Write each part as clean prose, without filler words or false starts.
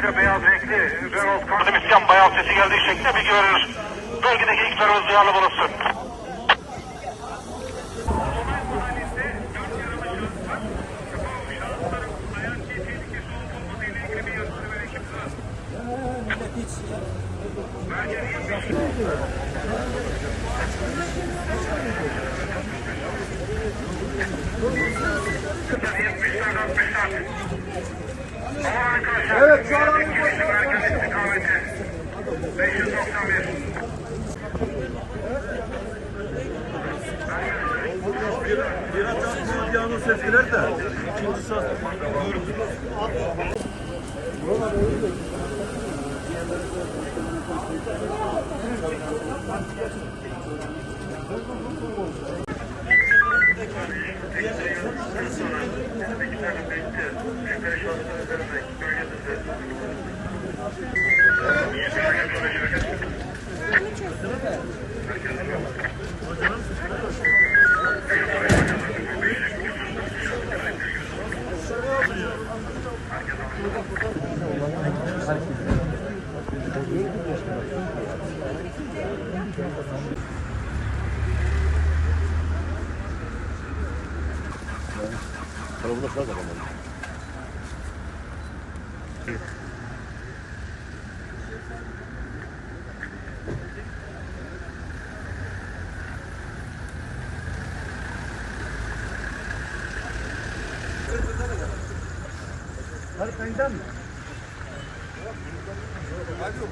renkli, beyaz renkli, Renault kartım isyan bayağı sesi geldiği şeklinde bilgi verilir. Bölgedeki ekiplerimiz duyarlı bulunsun. Evet, şu an 591. bir açan piyano sesler de ikinci saz. Kalabalıklar da var. Hadi kayından mı? Hadi yok.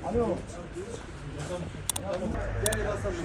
Alo. Gel basalım.